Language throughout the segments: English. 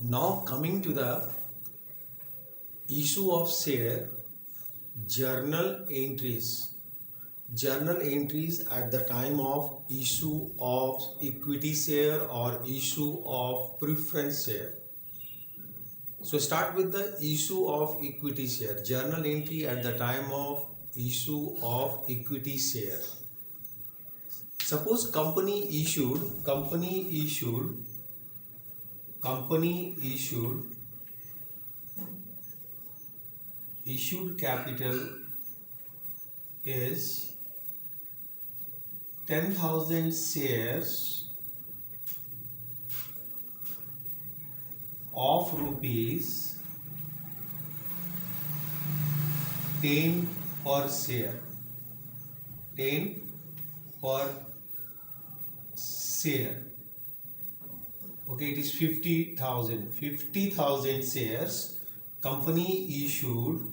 Now coming to the issue of share, journal entries. Journal entries at the time of issue of equity share or issue of preference share. So start with the issue of equity share. Journal entry at the time of issue of equity share. Suppose company issued issued capital is 10,000 shares of rupees 10 per share. 10 per share. Okay, it is 50,000. 50,000 shares. Company issued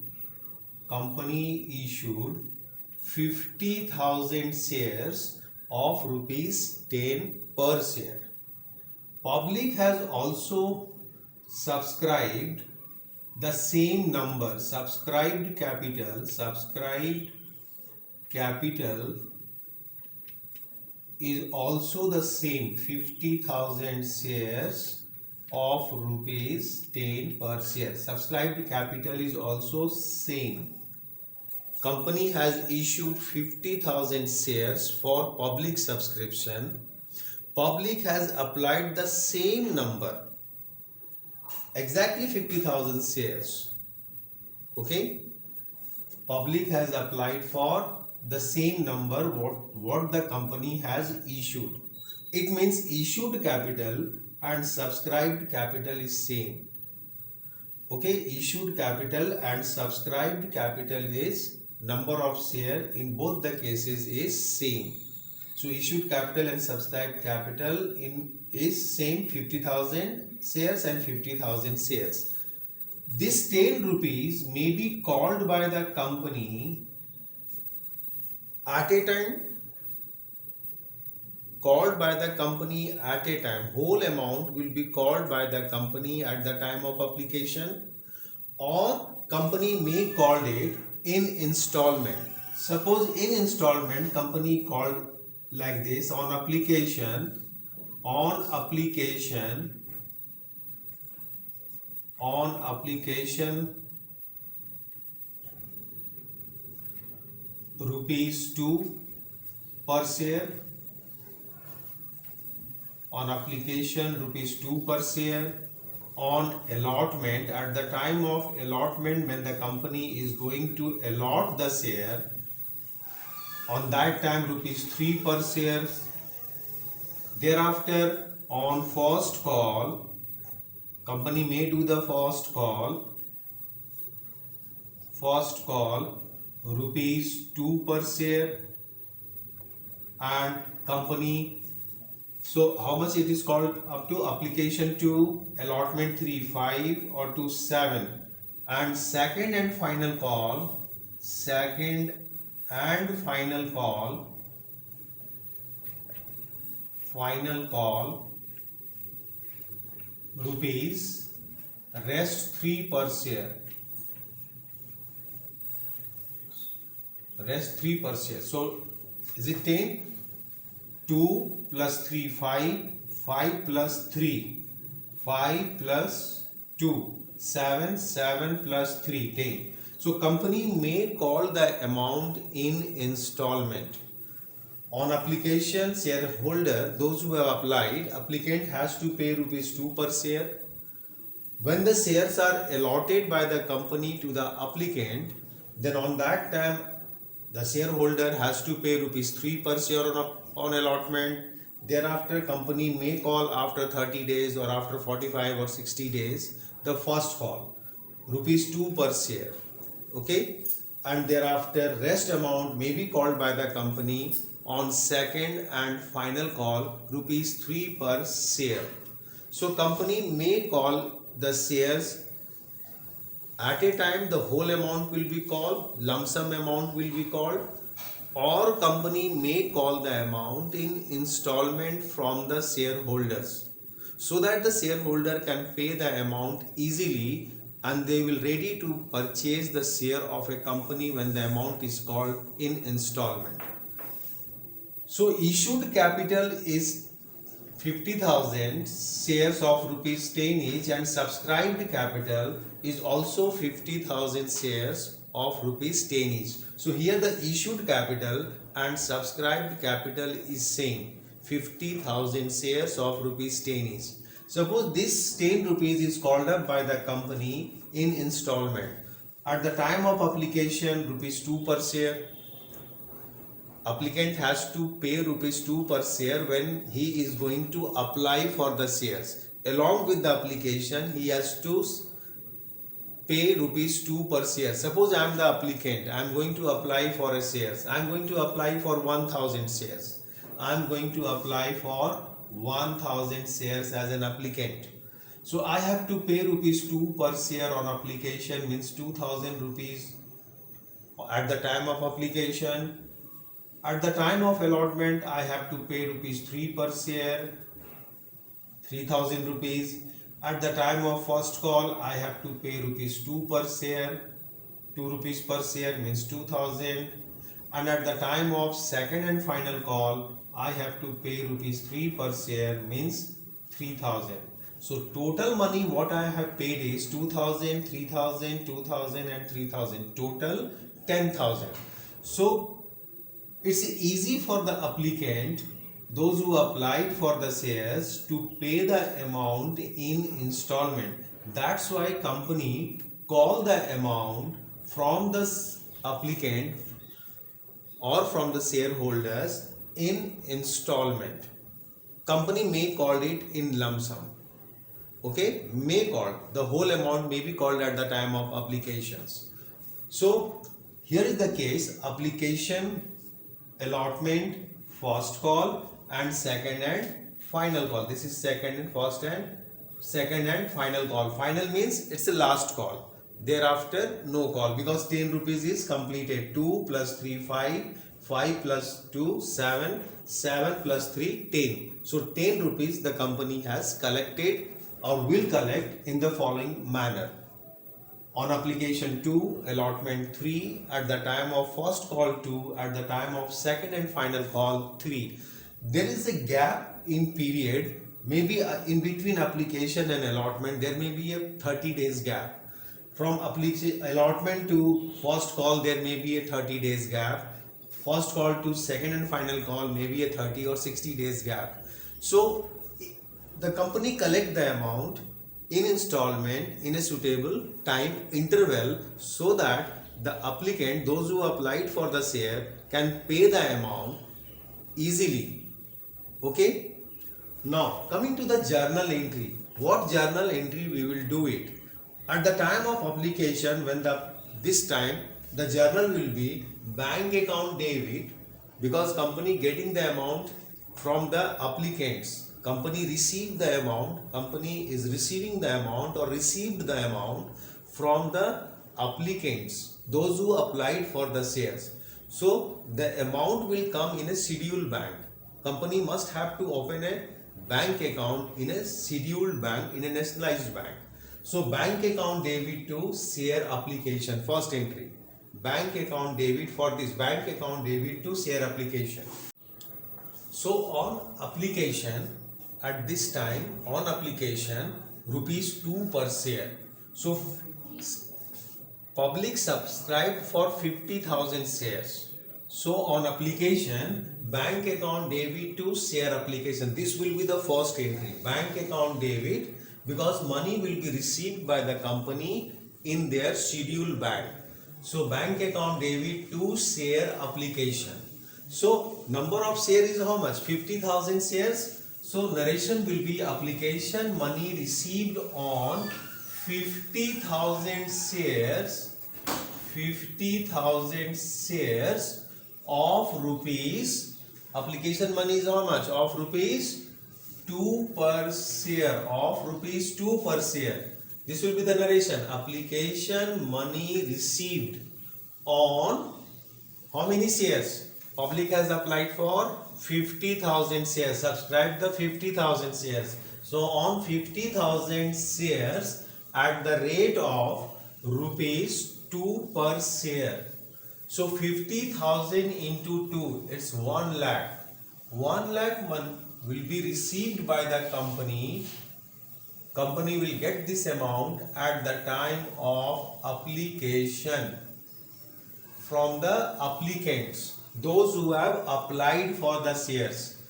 50,000 shares of rupees 10 per share. Public has also subscribed the same number. Subscribed capital is also the same, 50,000 shares of rupees 10 per share. Subscribed capital is also same. Company has issued 50,000 shares for public subscription. Public has applied the same number, exactly 50,000 shares. Okay, public has applied for the same number what the company has issued. It means issued capital and subscribed capital is same. Okay, issued capital and subscribed capital is number of share in both the cases is same. So issued capital and subscribed capital is same, 50,000 shares and 50,000 shares. This 10 rupees may be called by the company at a time. Whole amount will be called by the company at the time of application, or company may call it in installment. Suppose in installment company called like this: on application rupees 2 per share. On application rupees 2 per share. On allotment, at the time of allotment, when the company is going to allot the share, on that time rupees 3 per share. Thereafter, on first call, company may do the first call rupees 2 per share, and company, so how much it is called up to application 2, allotment 3, 5 or to 7, and second and final call rupees rest 3 per share. So is it 10? 2 plus 3, 5, 5 plus 3, 5 plus 2, 7, 7 plus 3, 10. So company may call the amount in installment. On application, shareholder, those who have applied, applicant has to pay rupees 2 per share. When the shares are allotted by the company to the applicant, then on that time the shareholder has to pay rupees 3 per share on allotment. Thereafter company may call after 30 days or after 45 or 60 days the first call, rupees 2 per share. Okay, and thereafter rest amount may be called by the company on second and final call, rupees 3 per share. So company may call the shares at a time, the whole amount will be called, lump sum amount will be called, or company may call the amount in installment from the shareholders. so that the shareholder can pay the amount easily and they will ready to purchase the share of a company when the amount is called in installment. So issued capital is 50,000 shares of rupees 10 each, and subscribed capital is also 50,000 shares of rupees 10 each. So here the issued capital and subscribed capital is same, 50,000 shares of rupees 10 each. Suppose this 10 rupees is called up by the company in installment. At the time of application, rupees 2 per share. Applicant has to pay rupees 2 per share when he is going to apply for the shares. Along with the application, he has to pay rupees 2 per share. Suppose I am the applicant, I am going to apply for a shares. I am going to apply for 1000 shares. I am going to apply for 1000 shares as an applicant. So I have to pay rupees 2 per share on application, means 2000 rupees at the time of application. At the time of allotment, I have to pay rupees 3 per share, 3000 rupees. At the time of first call, I have to pay rupees 2 per share, 2 rupees per share means 2000. And at the time of second and final call, I have to pay rupees 3 per share means 3000. So total money what I have paid is 2000, 3000, 2000 and 3000. Total 10,000. So it's easy for the applicant, those who applied for the shares, to pay the amount in installment. That's why company call the amount from the applicant or from the shareholders in installment. Company may call it in lump sum. Okay, may call. The whole amount may be called at the time of applications. So here is the case: application, allotment, first call and second and final call. This is second and first and second and final call. Final means it's the last call. Thereafter no call, because 10 rupees is completed. 2 plus 3 5, 5 plus 2 7, 7 plus 3 10. So 10 rupees the company has collected or will collect in the following manner: on application 2, allotment 3, at the time of first call 2, at the time of second and final call 3. There is a gap in period, maybe in between application and allotment there may be a 30 days gap. From allotment to first call there may be a 30 days gap. First call to second and final call may be a 30 or 60 days gap. So the company collect the amount in installment in a suitable time interval, so that the applicant, those who applied for the share, can pay the amount easily. Okay. Now coming to the journal entry. What journal entry we will do it? At the time of application, when this time the journal will be bank account debit, because company getting the amount from the applicants. Company received the amount, company is receiving the amount or received the amount from the applicants, those who applied for the shares. So the amount will come in a scheduled bank. Company must have to open a bank account in a scheduled bank, in a nationalized bank. So bank account debit to share application, first entry. Bank account debit, for this bank account debit to share application. So on application, at this time on application, rupees 2 per share. So public subscribed for 50,000 shares. So on application, bank account debit to share application. This will be the first entry, bank account debit, because money will be received by the company in their scheduled bank. So bank account debit to share application. So number of share is how much? 50,000 shares. So narration will be application money received on 50,000 shares, 50,000 shares of rupees. Application money is how much? Of rupees 2 per share, of rupees 2 per share. This will be the narration. Application money received on how many shares? Public has applied for 50,000 shares, subscribed the 50,000 shares. So on 50,000 shares at the rate of rupees 2 per share. So 50,000 into 2, it's 1 lakh. 1 lakh will be received by the company. Company will get this amount at the time of application from the applicants, those who have applied for the shares.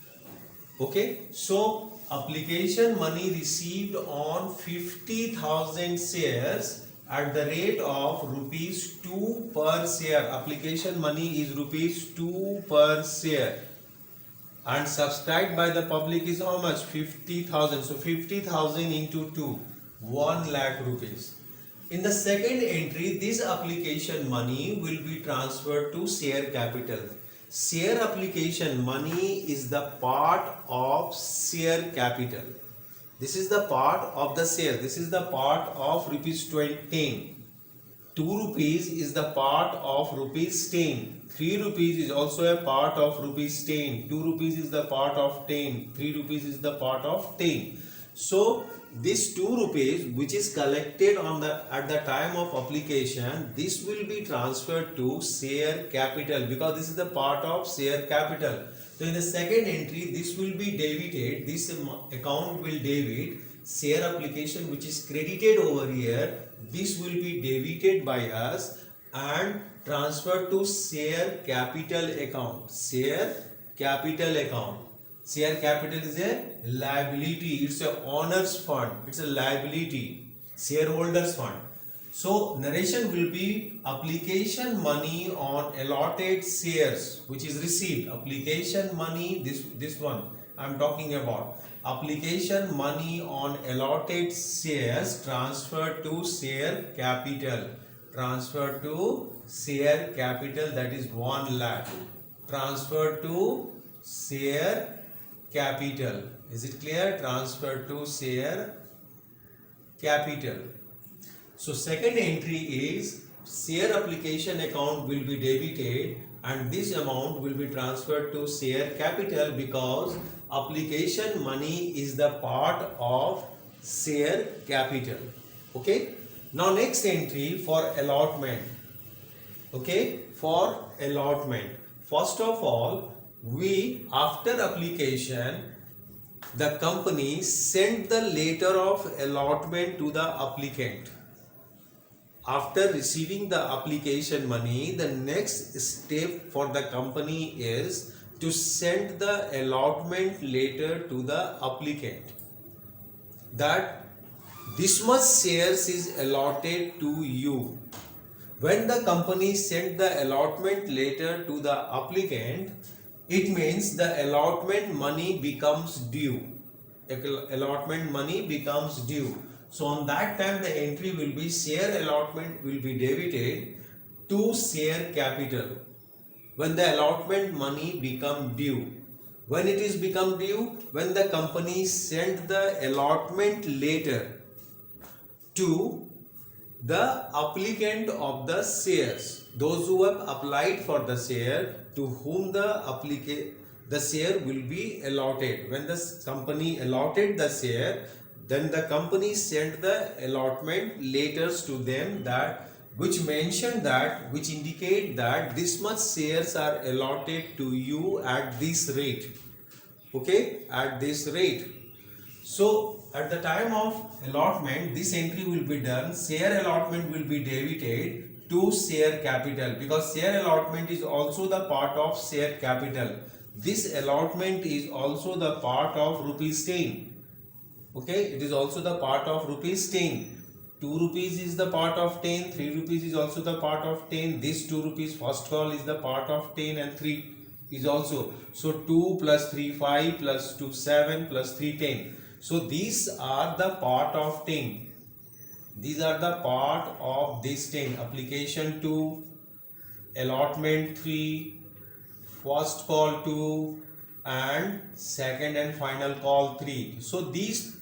Okay, so application money received on 50,000 shares at the rate of rupees 2 per share. Application money is rupees 2 per share, and subscribed by the public is how much? 50,000. So 50,000 into 2, 1 lakh rupees. In the second entry, this application money will be transferred to share capital. Share application money is the part of share capital. This is the part of the share. This is the part of rupees 20. 2 rupees is the part of rupees 10. 3 rupees is also a part of rupees 10. 2 rupees is the part of 10. 3 rupees is the part of 10. So this 2 rupees which is collected at the time of application, this will be transferred to share capital, because this is the part of share capital. So in the second entry, this will be debited. This account will debit share application which is credited over here. This will be debited by us and transferred to share capital account. Share capital account. Share capital is a liability. It's a owners fund. It's a liability. Shareholders fund. So narration will be application money on allotted shares which is received. Application money, this one I'm talking about. Application money on allotted shares transferred to share capital. Transferred to share capital, that is 1 lakh. Transferred to share capital. Is it clear? Transferred to share capital. So second entry is share application account will be debited and this amount will be transferred to share capital, because application money is the part of share capital. Okay. Now next entry for allotment. Okay, for allotment. First of all, we after application, the company sent the letter of allotment to the applicant. After receiving the application money, the next step for the company is to send the allotment letter to the applicant that this much shares is allotted to you. When the company sent the allotment letter to the applicant, it means the allotment money becomes due. Allotment money becomes due. So on that time the entry will be share allotment will be debited to share capital when the allotment money become due. When it is become due? When the company sent the allotment letter to the applicant of the shares, those who have applied for the share, to whom the share will be allotted. When the company allotted the share, then the company sent the allotment letters to them that which indicate that this much shares are allotted to you at this rate. Okay, at this rate. So at the time of allotment, this entry will be done. Share allotment will be debited to share capital, because share allotment is also the part of share capital. This allotment is also the part of rupees 10. Okay, it is also the part of rupees 10. 2 rupees is the part of 10, 3 rupees is also the part of 10. This 2 rupees first call is the part of 10 and 3 is also. So 2 plus 3 5 plus 2 7 plus 3 10. So these are the part of 10. These are the part of this 10. Application 2, allotment 3, first call 2 and second and final call 3. So these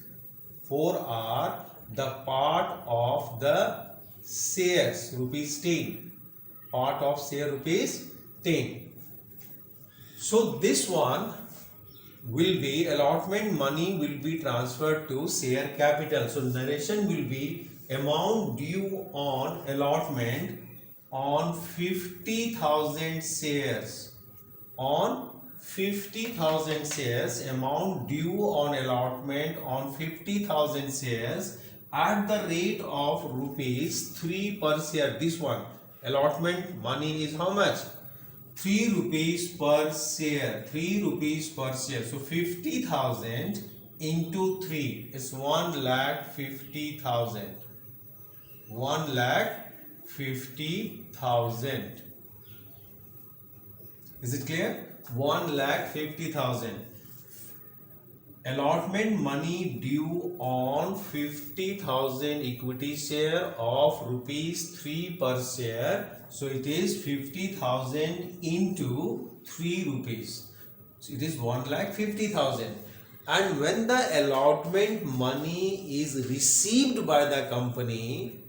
4 are the part of the shares rupees 10. Part of share rupees 10. So this one will be allotment money will be transferred to share capital. So narration will be amount due on allotment on 50,000 shares. On 50,000 shares, amount due on allotment on 50,000 shares at the rate of rupees 3 per share. This one allotment money is how much? 3 rupees per share. 3 rupees per share. So 50,000 into 3 is 1,50,000. 1,50,000. Is it clear? 1,50,000. Allotment money due on 50,000 equity share of rupees 3 per share. So it is 50,000 into 3 rupees. So it is 1,50,000. And when the allotment money is received by the company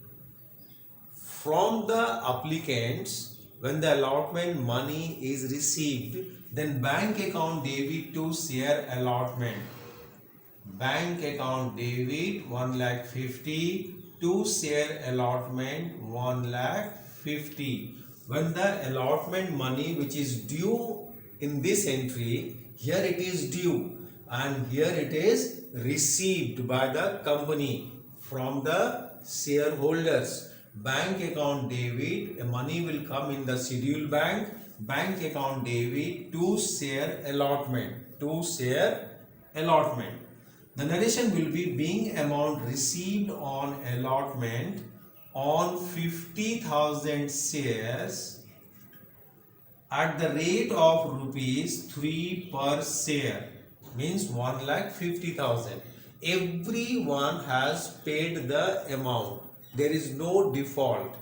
from the applicants, when the allotment money is received, then bank account debit to share allotment. Bank account debit 1,50,000 to share allotment 1,50,000. When the allotment money which is due in this entry, here it is due and here it is received by the company from the shareholders. Bank account debit, money will come in the schedule bank. Bank account debit to share allotment. To share allotment. The narration will be being amount received on allotment on 50,000 shares at the rate of rupees 3 per share, means 1,50,000. Everyone has paid the amount. There is no default.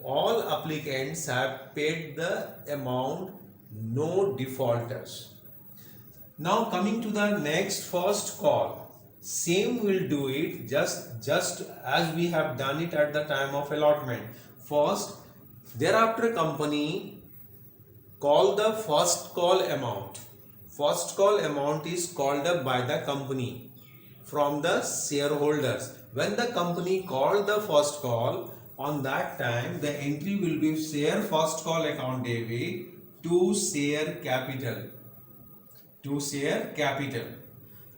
All applicants have paid the amount, no defaulters. Now coming to the next first call, same will do it just as we have done it at the time of allotment. First, thereafter company call the first call amount. First call amount is called up by the company from the shareholders. When the company called the first call, on that time the entry will be share first call account debit to share capital. To share capital.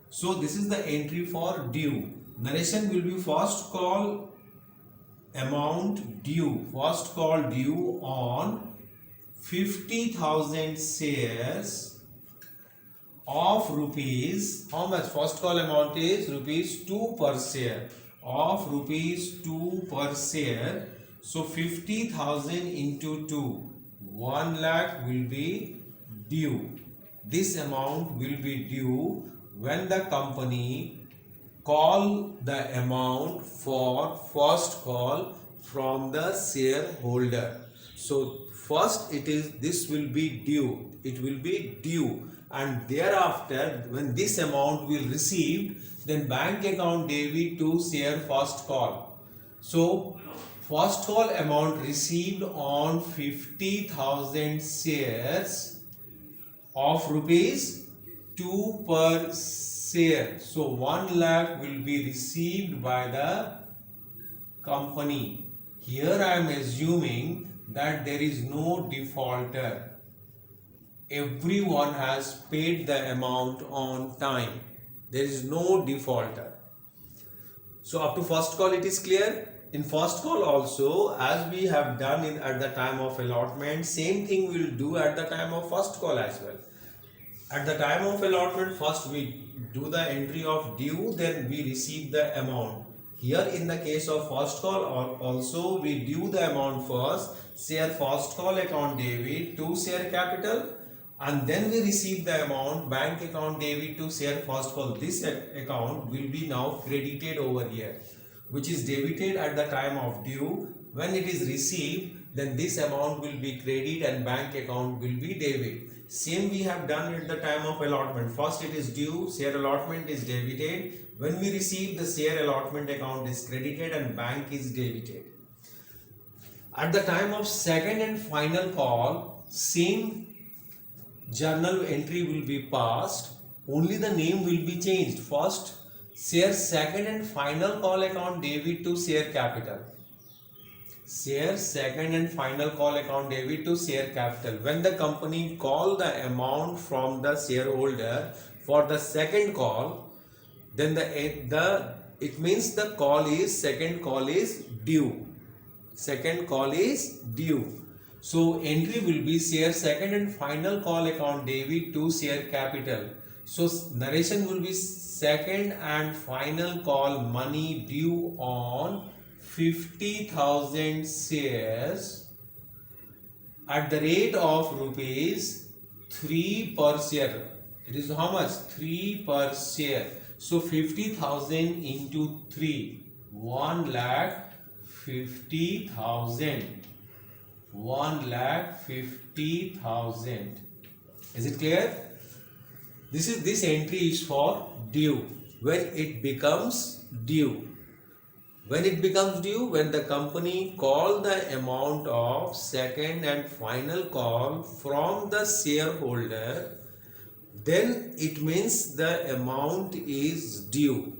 So this is the entry for due. Narration will be first call amount due. First call due on 50,000 shares of rupees. How much? First call amount is rupees 2 per share. Of rupees 2 per share. So 50,000 into 2. 1 lakh will be due. This amount will be due when the company call the amount for first call from the shareholder. So first this will be due. It will be due, and thereafter when this amount will receive, then bank account debit to share first call. So first call amount received on 50,000 shares of rupees 2 per share. So 1 lakh will be received by the company. Here I am assuming that there is no defaulter. Everyone has paid the amount on time. There is no defaulter. So up to first call it is clear. In first call also, as we have done at the time of allotment, same thing we will do at the time of first call as well. At the time of allotment, first we do the entry of due, then we receive the amount. Here in the case of first call also we due the amount first, share first call account debit to share capital, and then we receive the amount bank account debit to share first call. This account will be now credited over here, which is debited at the time of due. When it is received, then this amount will be credit and bank account will be debit. Same we have done at the time of allotment. First it is due, share allotment is debited. When we receive, the share allotment account is credited and bank is debited. At the time of second and final call, same journal entry will be passed, only the name will be changed. First, share second and final call account debit to share capital. Share second and final call account debit to share capital. When the company call the amount from the shareholder for the second call, then it means the second call is due. Second call is due. So entry will be share second and final call account debit to share capital. So narration will be second and final call money due on 50,000 shares at the rate of rupees 3 per share. It is how much? 3 per share. So 50,000 into 3, 1,50,000. 1,50,000. Is it clear? This entry is for due. When it becomes due. When it becomes due, when the company call the amount of second and final call from the shareholder, then it means the amount is due.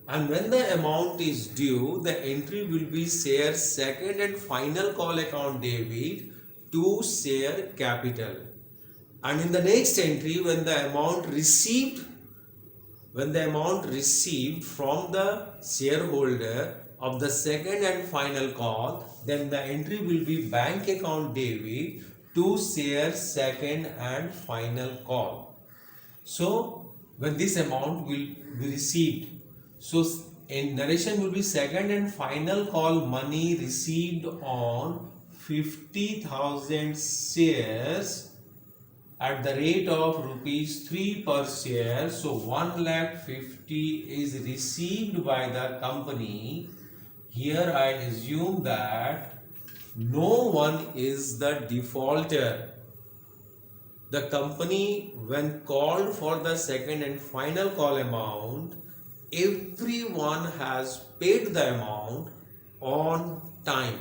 And when the amount is due, the entry will be share second and final call account debit to share capital. And in the next entry, when the amount received from the shareholder of the second and final call, then the entry will be bank account debit to share second and final call. So when this amount will be received, so in narration will be second and final call money received on 50,000 shares at the rate of rupees 3 per share. So 1,50,000 is received by the company. Here I assume that no one is the defaulter. The company, when called for the second and final call amount, everyone has paid the amount on time.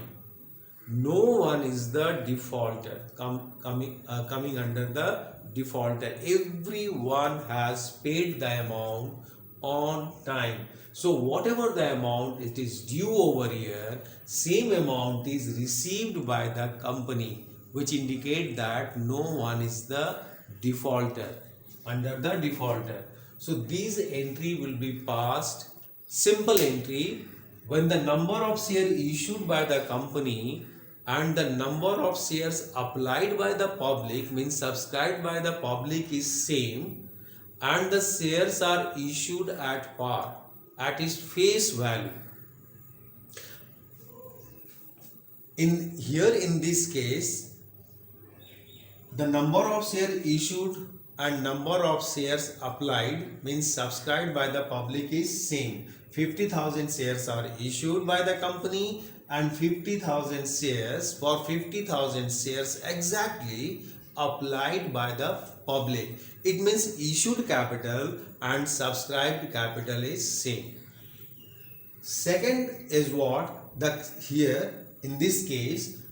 No one is the defaulter coming under the defaulter. Everyone has paid the amount on time. So whatever the amount it is due over here, same amount is received by the company, which indicate that no one is the defaulter under the defaulter. So this entry will be passed, simple entry, when the number of shares issued by the company and the number of shares applied by the public, means subscribed by the public, is same, and the shares are issued at par, at its face value. In this case, the number of shares issued and number of shares applied, means subscribed by the public, is same. 50,000 shares are issued by the company and 50,000 shares, for 50,000 shares exactly applied by the public. It means issued capital and subscribed capital is same. Second is what? Here in this case,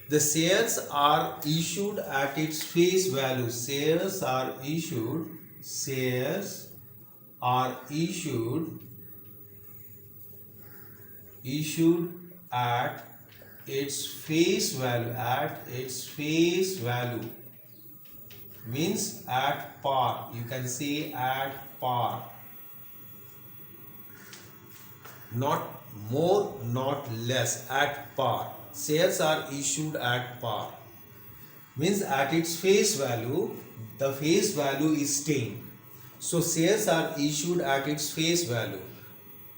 the shares are issued at its face value. Shares are issued at its face value, means at par. You can say at par, not more, not less, at par. Shares are issued at par, means at its face value, the face value is staying. So shares are issued at its face value.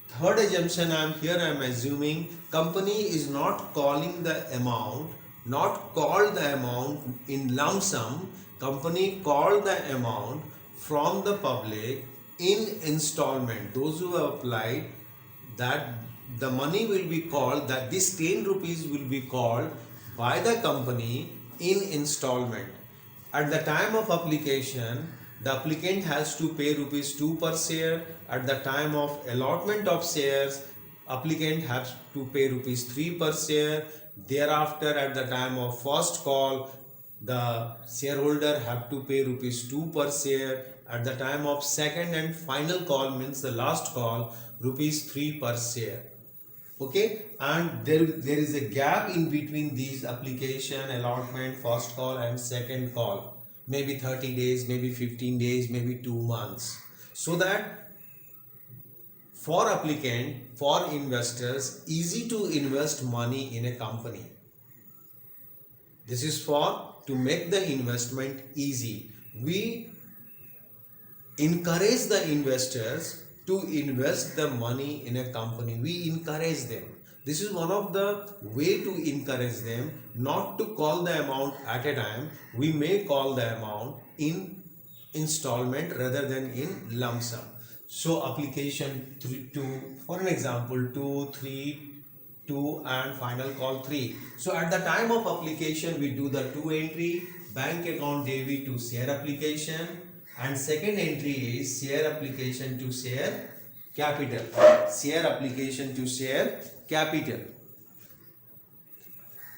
Third assumption I am assuming company is not calling the amount, not called the amount in lump sum. Company called the amount from the public in installment. Those who have applied, that the money will be called, that this 10 rupees will be called by the company in installment. At the time of application, the applicant has to pay rupees 2 per share. At the time of allotment of shares, applicant has to pay rupees 3 per share. Thereafter, at the time of first call, the shareholder have to pay rupees 2 per share. At the time of second and final call, means the last call, rupees 3 per share. Okay, and there is a gap in between these application, allotment, first call and second call, maybe 30 days, maybe 15 days, maybe 2 months, so that for applicant, for investors, easy to invest money in a company. This is for to make the investment easy. We encourage the investors to invest the money in a company. We encourage them. This is one of the way to encourage them, not to call the amount at a time. We may call the amount in installment rather than in lump sum. So application 3, 2, for an example, 2, 3, 2 and final call 3. So at the time of application, we do the 2 entry, bank account debit to share application, and second entry is share application to share capital. Share application to share capital.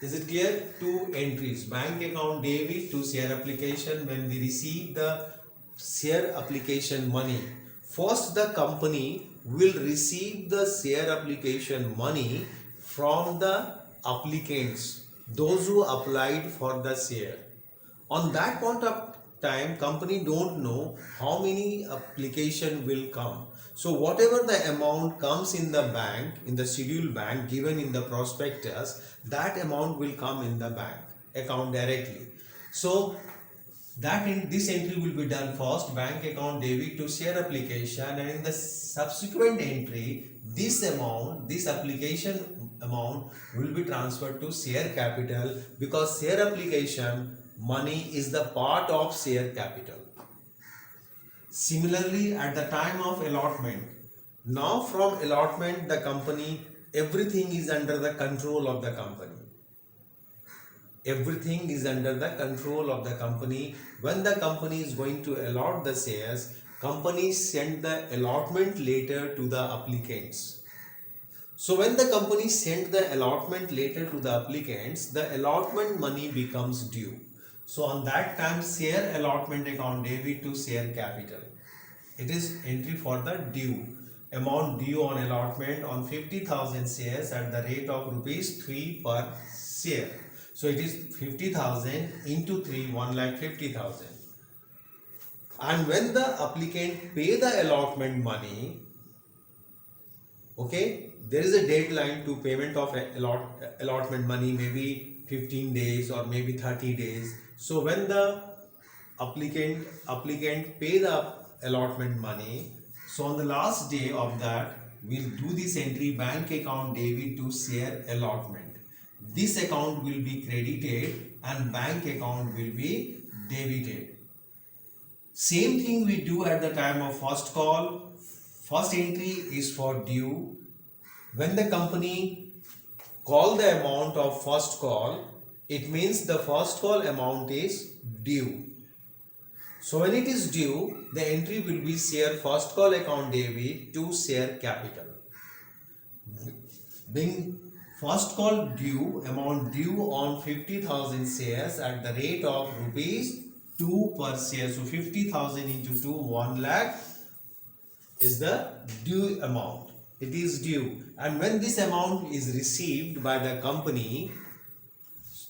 Is it clear? 2 entries, bank account debit to share application. When we receive the share application money, first the company will receive the share application money from the applicants, those who applied for the share. On that point of time, company don't know how many application will come. So whatever the amount comes in the bank, in the scheduled bank given in the prospectus, that amount will come in the bank account directly. So that this entry will be done first, bank account debit to share application, and in the subsequent entry, this amount, this application amount will be transferred to share capital, because share application money is the part of share capital. Similarly, at the time of allotment, now from allotment, the company, everything is under the control of the company. Everything is under the control of the company. When the company is going to allot the shares, company send the allotment letter to the applicants. So when the company sent the allotment letter to the applicants, the allotment money becomes due. So on that time, share allotment account debit to share capital. It is entry for the due. Amount due on allotment on 50,000 shares at the rate of rupees 3 per share. So it is 50,000 into 3, 1,50,000. And when the applicant pay the allotment money, okay, there is a deadline to payment of allotment money, maybe 15 days or maybe 30 days. So when the applicant pay the allotment money, so on the last day of that, we'll do this entry, bank account debit to share allotment. This account will be credited and bank account will be debited. Same thing we do at the time of first call. First entry is for due. When the company call the amount of first call, it means the first call amount is due. So when it is due, the entry will be share first call account debit to share capital. Being first call due, amount due on 50,000 shares at the rate of rupees 2 per share. So 50,000 into 2, 1 lakh is the due amount. It is due. And when this amount is received by the company,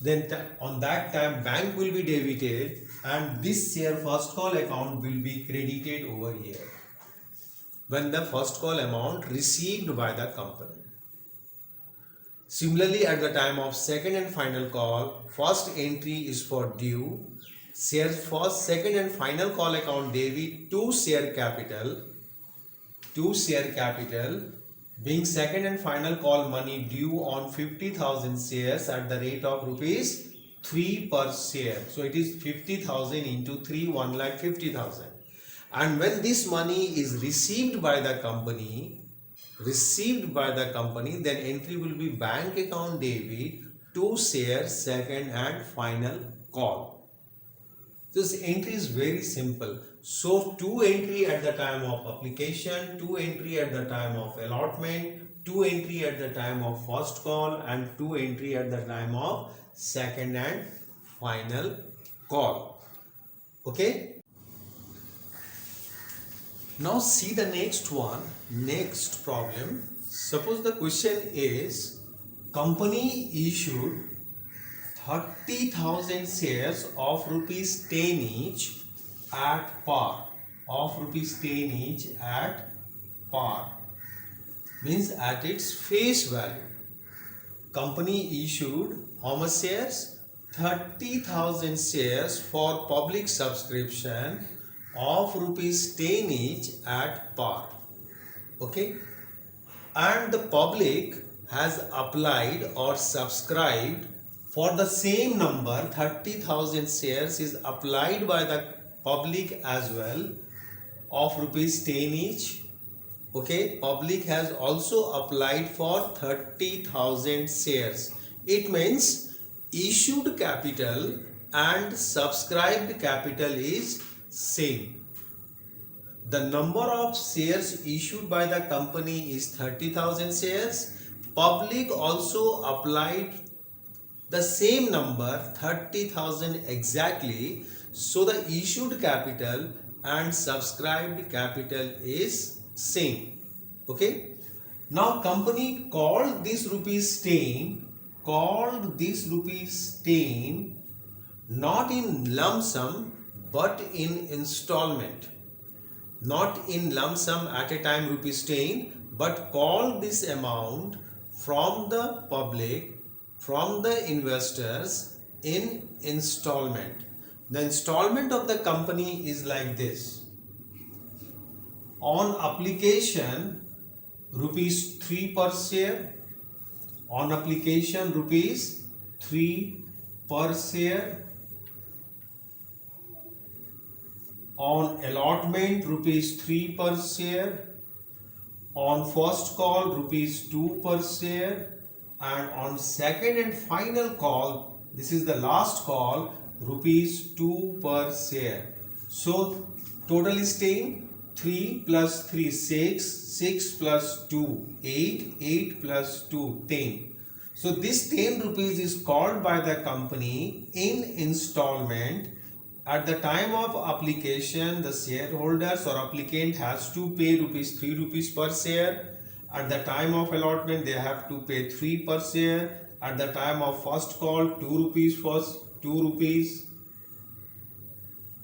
then on that time bank will be debited and this share first call account will be credited over here when the first call amount received by the company. Similarly, at the time of second and final call, first entry is for due, share first, second and final call account debit to share capital, being second and final call money due on 50,000 shares at the rate of rupees 3 per share. So it is 50,000 into 3, 1,50,000. And when this money is received by the company, then entry will be bank account debit to share second and final call. This entry is very simple. So 2 entry at the time of application, 2 entry at the time of allotment, 2 entry at the time of first call, and 2 entry at the time of second and final call. Okay. Now see the next one, next problem. Suppose the question is company issued 30,000 shares of rupees 10 each at par, of rupees 10 each at par, means at its face value. Company issued how much shares? 30,000 shares for public subscription of rupees 10 each at par. Okay, and the public has applied or subscribed for the same number. 30,000 shares is applied by the public as well of rupees 10 each. Okay, public has also applied for 30,000 shares. It means issued capital and subscribed capital is same. The number of shares issued by the company is 30,000 shares. Public also applied the same number, 30,000 exactly. So the issued capital and subscribed capital is same. Okay. Now company called this rupees 10, not in lump sum but in installment. Not in lump sum at a time rupees 10, but call this amount from the public, from the investors in installment. The installment of the company is like this. On application rupees 3 per share, on application rupees 3 per share, on allotment rupees 3 per share, on first call rupees 2 per share, and on second and final call, this is the last call, rupees 2 per share. So total is 10, 3 plus 3 6, 6 plus 2 8, 8 plus 2 10. So this 10 rupees is called by the company in installment. At the time of application, the shareholders or applicant has to pay rupees 3 rupees per share. At the time of allotment, they have to pay 3 per share. At the time of first call, 2 rupees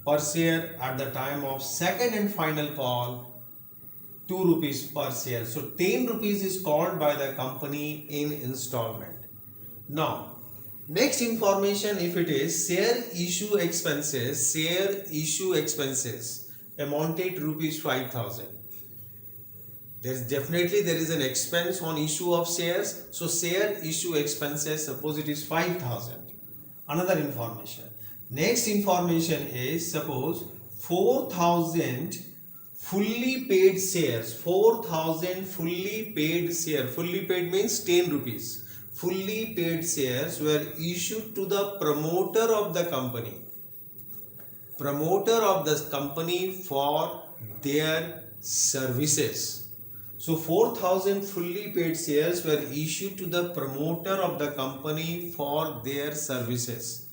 per share. At the time of second and final call, 2 rupees per share. So 10 rupees is called by the company in installment. Now, next information, if it is share issue expenses amounted to rupees 5,000. There is an expense on issue of shares. So share issue expenses, suppose it is 5,000. Another information. Next information is suppose 4,000 fully paid shares. 4,000 fully paid share. Fully paid means 10 rupees. Fully paid shares were issued to the promoter of the company. Promoter of the company for their services. So 4,000 fully paid shares were issued to the promoter of the company for their services.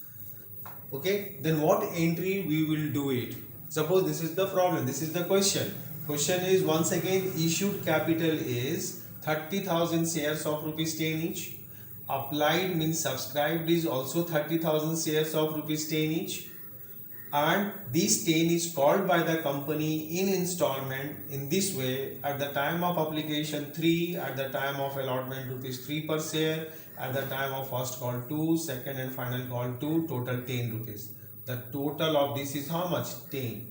Okay, then what entry we will do it? Suppose this is the problem, this is the question. Question is once again issued capital is 30,000 shares of rupees 10 each. Applied means subscribed is also 30,000 shares of rupees 10 each. And this 10 is called by the company in installment in this way. At the time of application 3, at the time of allotment rupees 3 per share, at the time of first call 2, second and final call 2, total 10 rupees. The total of this is how much? 10.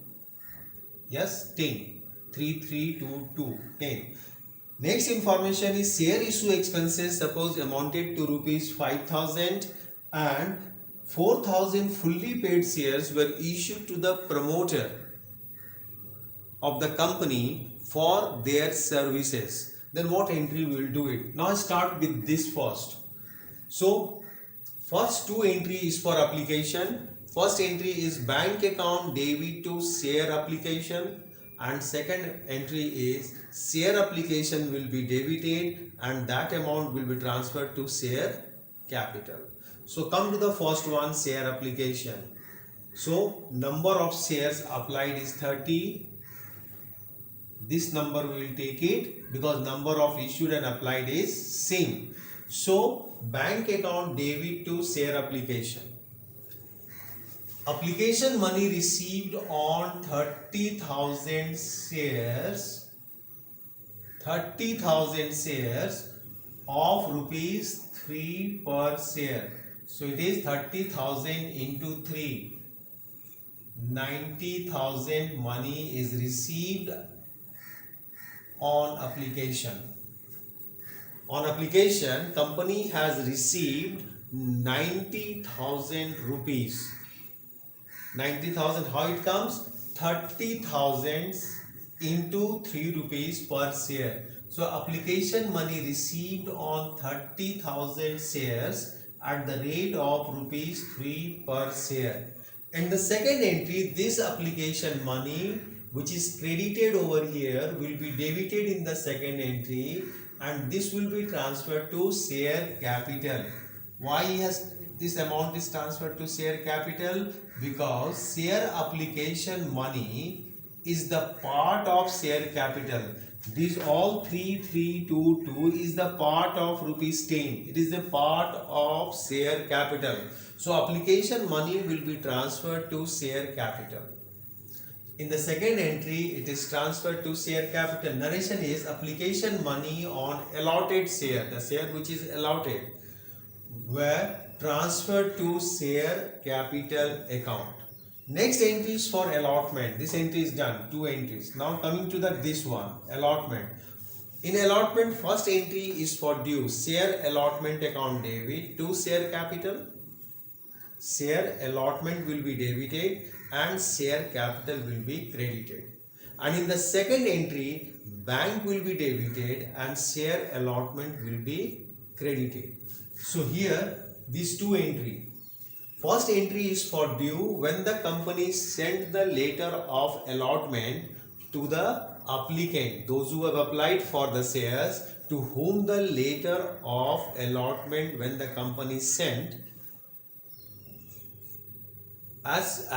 Yes, 10. 3, 3, 2, 2, 10. Next information is share issue expenses, suppose amounted to rupees 5,000 and 4,000 fully paid shares were issued to the promoter of the company for their services. Then what entry we will do it? Now start with this first. So first two entry is for application. First entry is bank account debit to share application, and second entry is share application will be debited and that amount will be transferred to share capital. So come to the first one, share application. So number of shares applied is 30. This number we will take it because number of issued and applied is same. So bank account debit to share application. Application money received on 30,000 shares. 30,000 shares of rupees 3 per share. So it is 30,000 into 3. 90,000 money is received on application. On application, company has received 90,000 rupees. 90,000, how it comes? 30,000 into 3 rupees per share. So application money received on 30,000 shares at the rate of rupees 3 per share. And the second entry, this application money which is credited over here will be debited in the second entry, and this will be transferred to share capital. Why has this amount is transferred to share capital? Because share application money is the part of share capital. These all 3322 is the part of rupees 10. It is the part of share capital. So application money will be transferred to share capital. In the second entry, it is transferred to share capital. Narration is application money on allotted share, the share which is allotted, were transferred to share capital account. Next entry is for allotment. This entry is done, 2 entries. Now coming to this one, allotment. In allotment, first entry is for due, share allotment account debit to share capital. Share allotment will be debited and share capital will be credited. And in the second entry, bank will be debited and share allotment will be credited. So here these 2 entry. First entry is for due when the company sent the letter of allotment to the applicant, those who have applied for the shares, to whom the letter of allotment when the company sent. As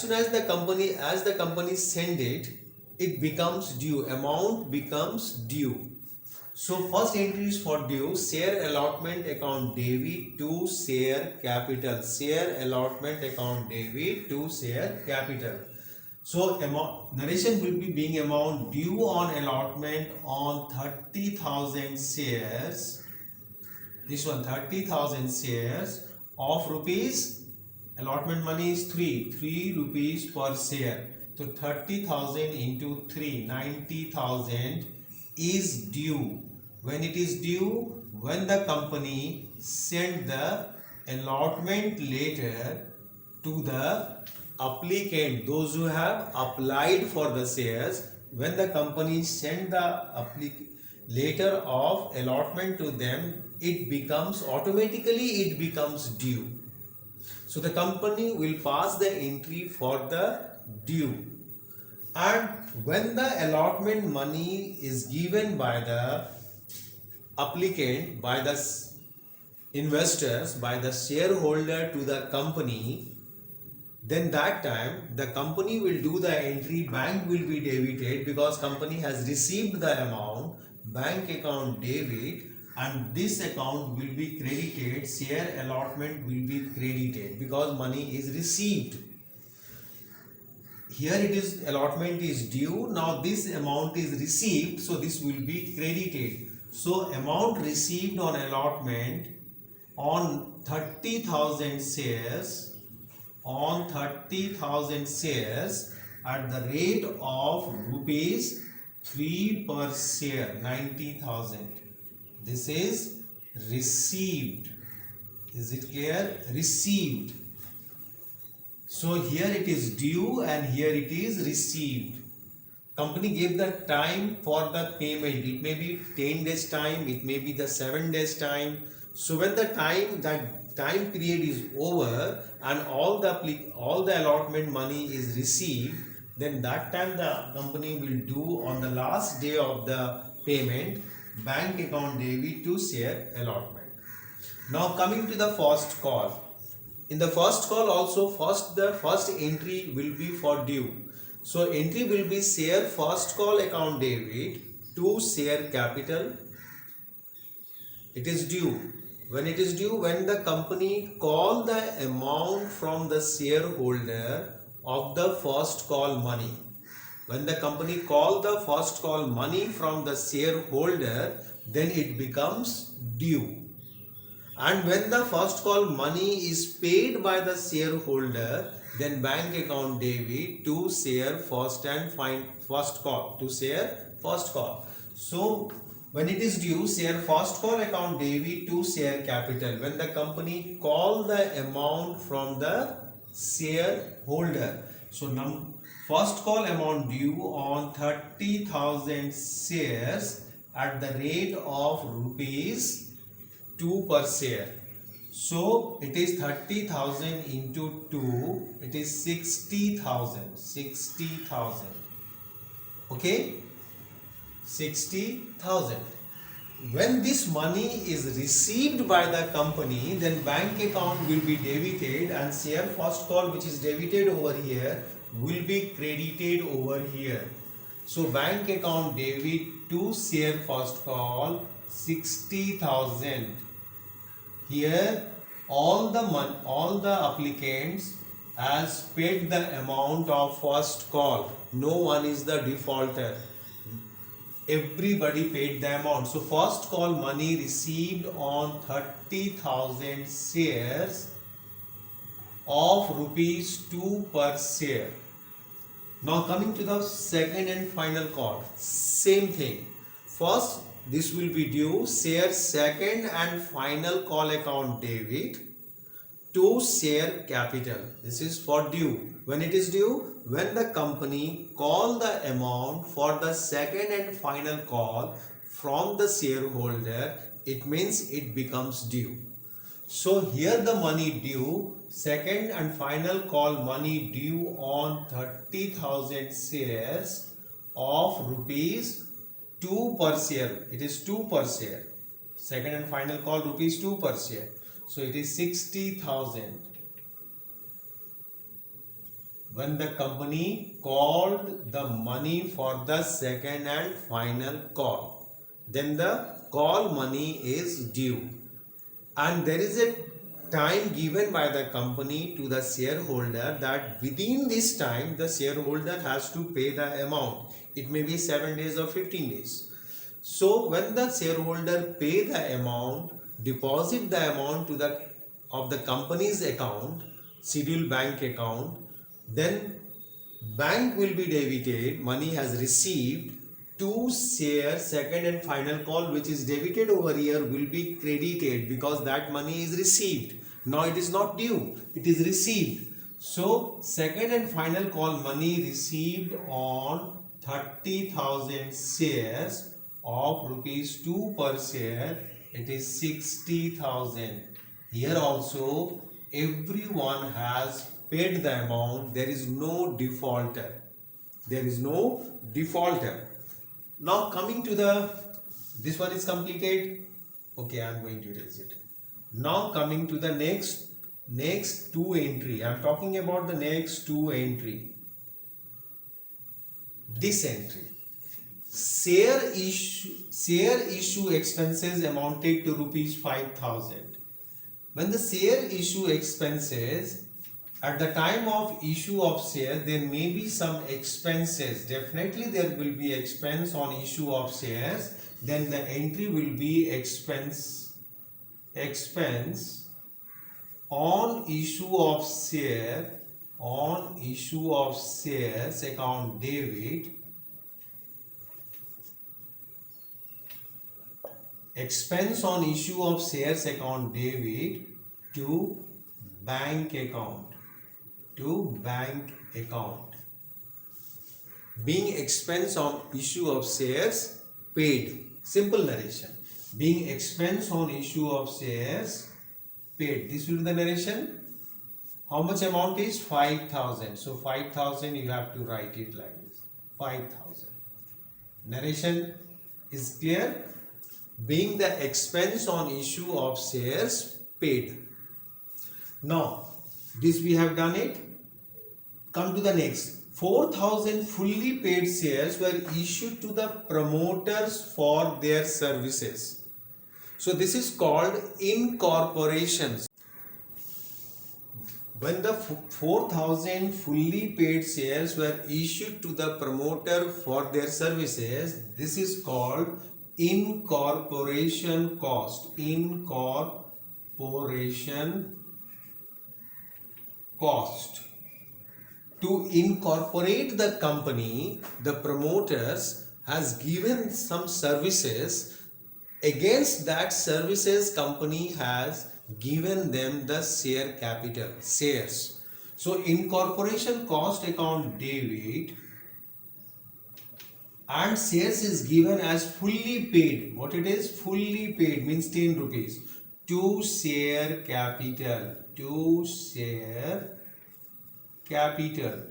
soon as the company send it, it becomes due, amount becomes due. So first entry is for due, share allotment account debit to share capital. Share allotment account debit to share capital. So narration will be being amount due on allotment on 30,000 shares. This one 30,000 shares of rupees. Allotment money is 3 rupees per share. So 30,000 into 3, 90,000 is due. When it is due, when the company sent the allotment letter to the applicant, those who have applied for the shares, when the company sent the letter of allotment to them, it becomes automatically due. So the company will pass the entry for the due. And when the allotment money is given by the applicant, by the investors, by the shareholder to the company, then that time the company will do the entry, bank will be debited because company has received the amount, bank account debit, and this account will be credited, share allotment will be credited because money is received. Here it is, allotment is due, now this amount is received, so this will be credited. So amount received on allotment on 30,000 shares, at the rate of rupees 3 per share, 90,000. This is received. Is it clear? Received. So here it is due and here it is received. Company gave the time for the payment. It may be 10 days time, it may be the 7 days time. So when the time period is over and all the allotment money is received, then that time the company will do on the last day of the payment, bank account debit to share allotment. Now coming to the first call. In the first call also, the first entry will be for due. So entry will be share first call account debit to share capital. It is due. When it is due, when the company call the amount from the shareholder of the first call money. When the company call the first call money from the shareholder, then it becomes due. And when the first call money is paid by the shareholder, then bank account debit to share first and first call, to share first call. So when it is due, share first call account debit to share capital. When the company call the amount from the shareholder. So first call amount due on 30,000 shares at the rate of rupees 2 per share. So it is 30,000 into 2, it is 60,000. 60,000. Okay? 60,000. When this money is received by the company, then bank account will be debited and share first call, which is debited over here, will be credited over here. So bank account debit to share first call 60,000. Here all the applicants has paid the amount of first call. No one is the defaulter. Everybody paid the amount. So first call money received on 30,000 shares of rupees 2 per share. Now coming to the second and final call, same thing. First, this will be due, share second and final call account debit to share capital. This is for due. When it is due, when the company call the amount for the second and final call from the shareholder, it means it becomes due. So here the money due, second and final call money due on 30,000 shares of rupees 2 per share. It is 2 per share. Second and final call rupees 2 per share. So it is 60,000. When the company called the money for the second and final call, then the call money is due. And there is a time given by the company to the shareholder that within this time the shareholder has to pay the amount. It may be 7 days or 15 days. So when the shareholder pay the amount, deposit the amount to the company's account, scheduled bank account, then bank will be debited, money has received to share second and final call, which is debited over here, will be credited because that money is received. Now it is not due, it is received. So second and final call money received on 30,000 shares of rupees 2 per share, it is 60,000. Here also everyone has paid the amount. There is no defaulter. There is no defaulter. Now coming to this one is completed. Okay, I am going to erase it. Now coming to the next two entry. I am talking about the next two entry. This entry. Share issue expenses amounted to rupees 5,000. When the share issue expenses, at the time of issue of share, there may be some expenses. Definitely there will be expense on issue of shares. Then the entry will be expense on issue of shares account debit. Expense on issue of shares account debit to bank account. Being expense on issue of shares paid. Simple narration. Being expense on issue of shares paid. This will be the narration. How much amount is 5,000? So 5,000 you have to write it like this. 5,000. Narration is clear. Being the expense on issue of shares paid. Now This we have done it. Come to the next. 4,000 fully paid shares were issued to the promoters for their services. So this is called incorporation. When the 4,000 fully paid shares were issued to the promoter for their services, this is called incorporation cost. Incorporation cost. To incorporate the company, the promoters has given some services. Against that services, company has given them the share capital, shares. So incorporation cost account debit, and shares is given as fully paid. What it is? Fully paid means 10 rupees. To share capital. To share capital.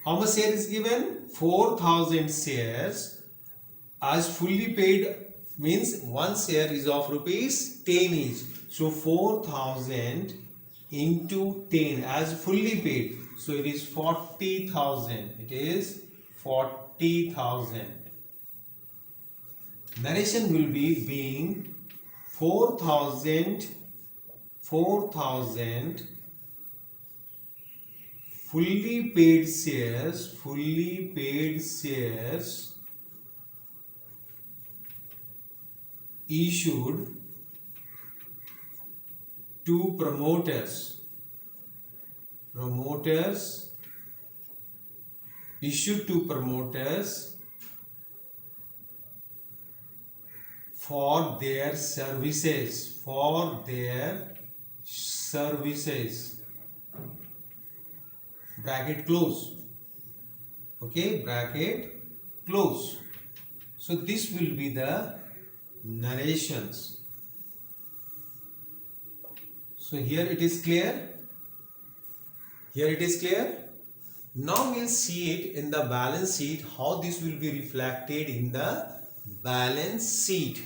How much share is given? 4,000 shares as fully paid means one share is of rupees 10 each. So 4,000 into 10 as fully paid. So it is 40,000. It is 40,000. Narration will be being 4,000 fully paid shares issued to promoters for their services, bracket close. Okay, bracket close. So this will be the narrations. So here it is clear. Now we'll see it in the balance sheet, how this will be reflected in the balance sheet.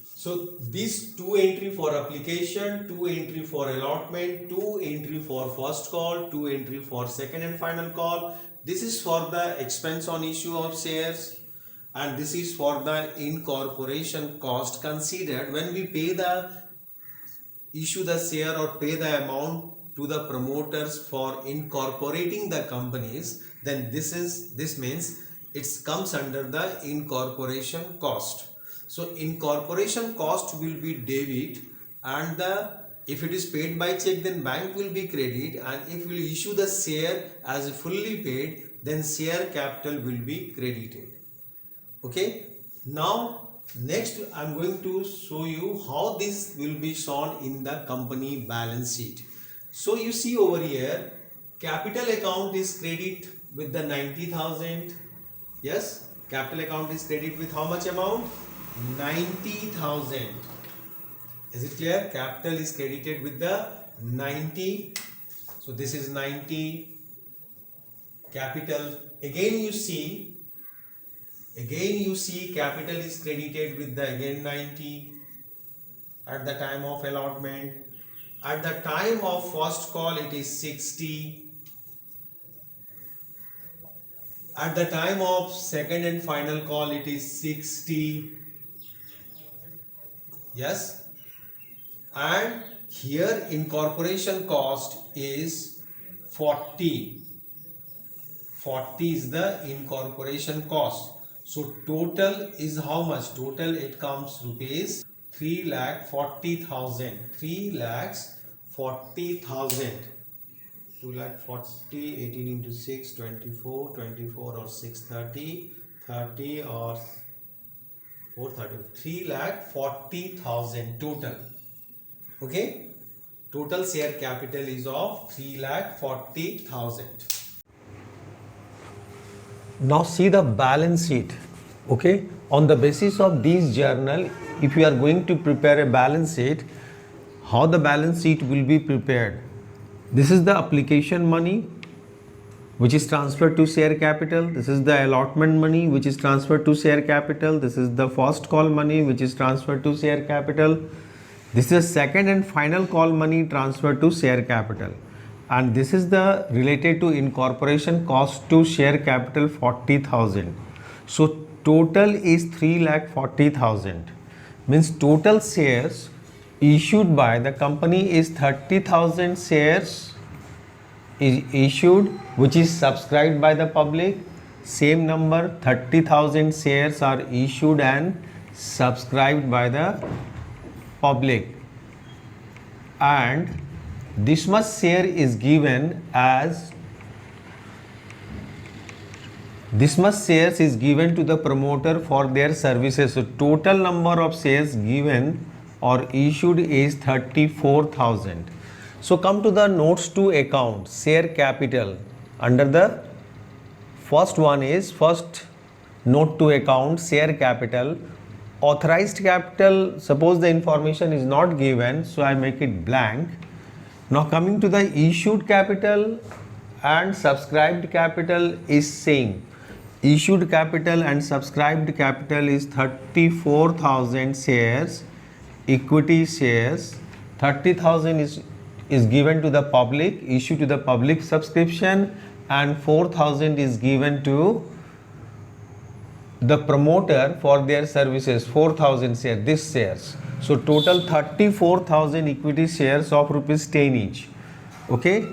So these 2 entry for application, 2 entry for allotment, 2 entry for first call, 2 entry for second and final call. This is for the expense on issue of shares, and this is for the incorporation cost considered when we issue the share or pay the amount to the promoters for incorporating the companies. Then this means it comes under the incorporation cost. So incorporation cost will be debit, and if it is paid by check, then bank will be credit, and if we issue the share as fully paid, then share capital will be credited. Okay. Now next I am going to show you how this will be shown in the company balance sheet. So you see over here, capital account is credit with the 90,000. Yes, capital account is credit with how much amount? 90,000. Is it clear? Capital is credited with the 90. So this is 90 capital. Again you see capital is credited with the again 90 at the time of allotment. At the time of first call it is 60. At the time of second and final call it is 60. Yes. And here incorporation cost is 40. 40 is the incorporation cost. So total is how much? Total it comes rupees 3,40,000. 3,40,000. 2,40,000, 18 into 6, 24, 24 or 6, 30, 30 or 430. 3,40,000 total. Okay. Total share capital is of 3,40,000. Now see the balance sheet. Okay. On the basis of this journal, if you are going to prepare a balance sheet, how the balance sheet will be prepared? This is the application money. which is transferred to share capital. This is the allotment money which is transferred to share capital. This is the first call money which is transferred to share capital. This is second and final call money transferred to share capital. And this is the related to incorporation cost to share capital 40,000. So total is 3,40,000. Means total shares issued by the company is 30,000 shares is issued, which is subscribed by the public. Same number 30,000 shares are issued and subscribed by the public, and this much share is given as this much shares is given to the promoter for their services. So total number of shares given or issued is 34,000. So come to the notes to account, share capital. Under the first one is first note to account, share capital. Authorized capital, suppose the information is not given, so I make it blank. Now coming to the issued capital and subscribed capital is same. Issued capital and subscribed capital is 34,000 shares, equity shares. 30,000 is given to the public, issued to the public subscription, and 4,000 is given to the promoter for their services, 4,000 shares, this shares. So total 34,000 equity shares of rupees 10 each. Okay,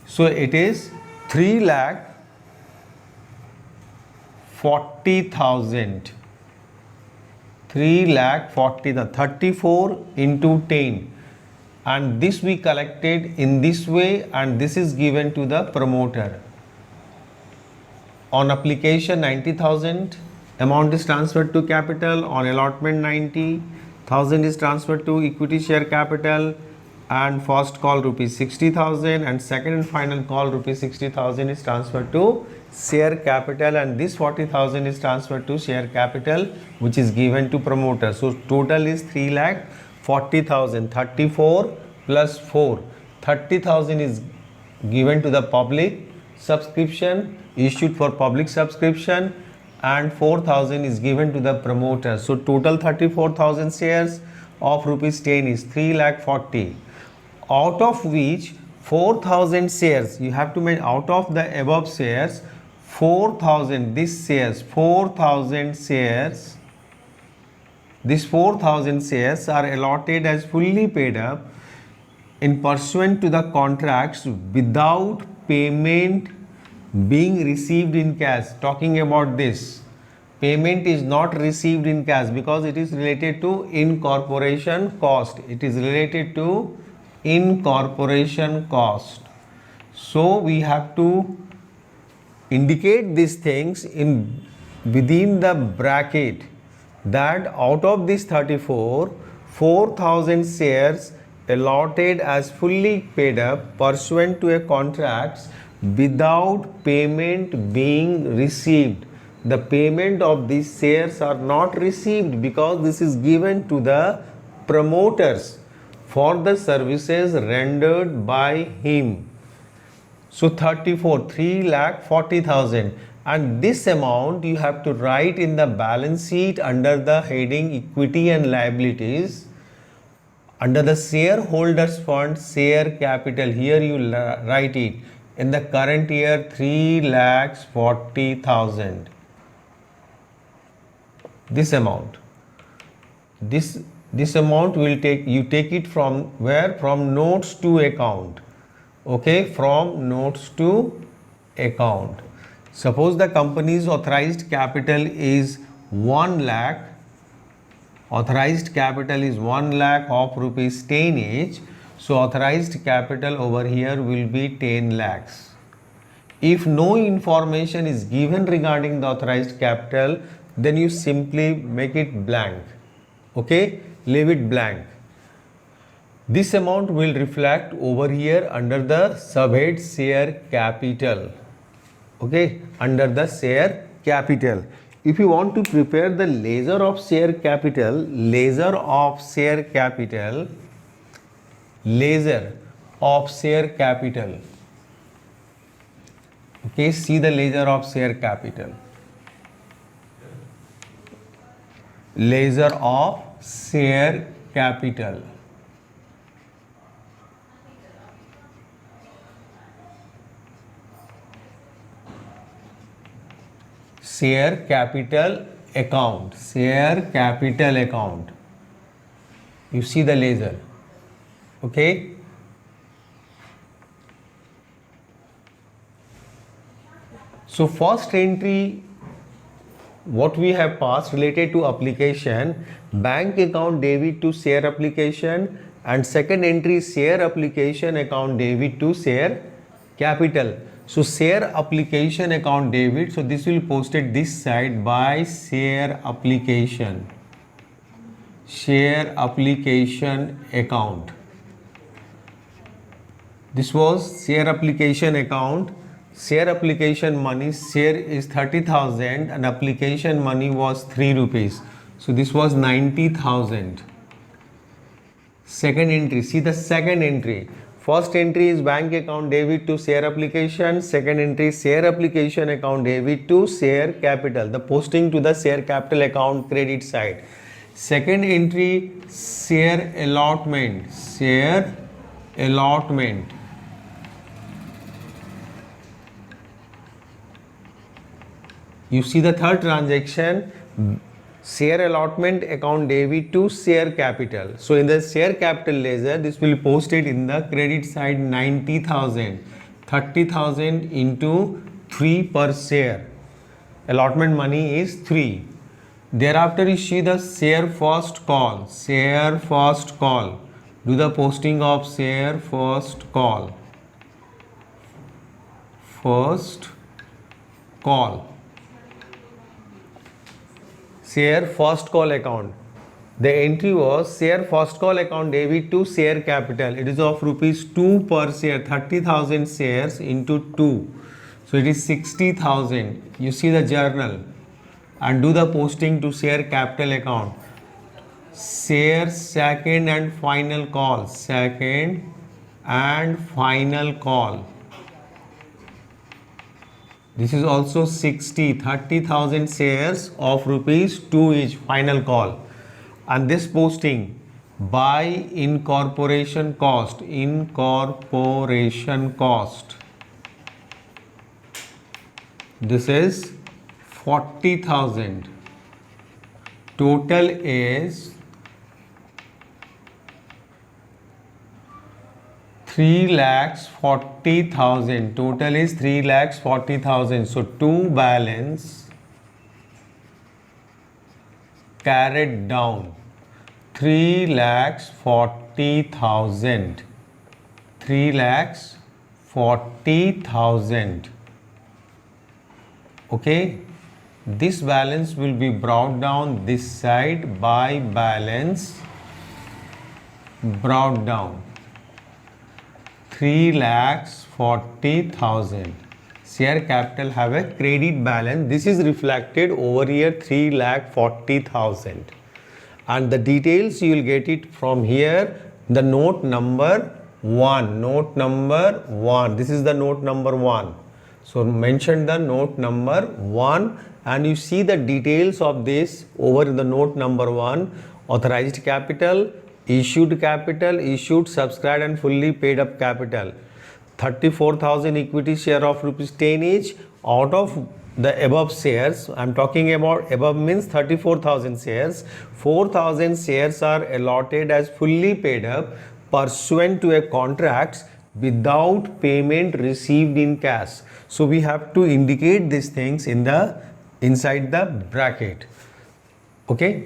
so it is 3,40,000. 3,40,000, 34 into 10, and this we collected in this way, and this is given to the promoter. On application 90,000 amount is transferred to capital, on allotment 90,000 is transferred to equity share capital, and first call rupees 60,000 and second and final call rupees 60,000 is transferred to share capital, and this 40,000 is transferred to share capital which is given to promoter. So total is 3,40,000. 34 plus 4, 30,000 is given to the public subscription, issued for public subscription, and 4,000 is given to the promoter. So total 34,000 shares of rupees 10 is 3,40,000, out of which 4,000 shares, you have to make out of the above shares 4,000, this shares 4,000 shares, these 4,000 shares are allotted as fully paid up in pursuant to the contracts without payment being received in cash. Talking about this, payment is not received in cash because it is related to incorporation cost. It is related to incorporation cost. So we have to indicate these things in within the bracket that out of this 34, 4,000 shares allotted as fully paid up pursuant to a contract without payment being received. The payment of these shares are not received because this is given to the promoters for the services rendered by him. So 34, 3,40,000, and this amount you have to write in the balance sheet under the heading equity and liabilities. Under the shareholders fund share capital, here you write it in the current year 3,40,000. This amount, this amount will take it from where? From notes to account. Okay, from notes to account. Suppose the company's authorized capital is 1 lakh. Authorized capital is 1 lakh of rupees 10 each. So authorized capital over here will be 10 lakhs. If no information is given regarding the authorized capital, then you simply make it blank. Okay, leave it blank. This amount will reflect over here under the subhead share capital. Okay, under the share capital. If you want to prepare the ledger of share capital, ledger of share capital, Okay, see the ledger of share capital. Ledger of share capital. Share capital account. Share capital account. You see the ledger. Okay. So first entry, what we have passed related to application, bank account debit to share application, and second entry share application account debit to share capital. So share application account debit, so this will posted this side by share application account. This was share application account. Share application money, share is 30,000 and application money was 3 rupees. So this was 90,000. Second entry, see the second entry. First entry is bank account debit to share application. Second entry share application account debit to share capital. The posting to the share capital account credit side. Second entry share allotment. You see the third transaction, share allotment account debit to share capital. So in the share capital ledger, this will posted in the credit side 90,000, 30,000 into 3 per share. Allotment money is 3. Thereafter you see the share first call. Do the posting of share first call. Share first call account. The entry was share first call account debit to share capital. It is of rupees 2 per share, 30,000 shares into 2. So it is 60,000. You see the journal and do the posting to share capital account. Share second and final call. This is also 30,000 shares of rupees 2 each, final call. And this posting by incorporation cost. This is 40,000. Total is 3,40,000. Total is 3,40,000. So 2 balance carried down. 3,40,000. 3,40,000. Okay. This balance will be brought down this side by balance brought down. 3,40,000. Share capital have a credit balance. This is reflected over here 3,40,000. And the details you will get it from here. The note number 1. This is the note number 1. So mention the note number 1 and you see the details of this over the note number 1. Authorized capital, issued, subscribed and fully paid up capital. 34,000 equity share of rupees 10 each. Out of the above shares, I am talking about above means 34,000 shares. 4,000 shares are allotted as fully paid up pursuant to a contract without payment received in cash. So we have to indicate these things in the inside the bracket. Okay.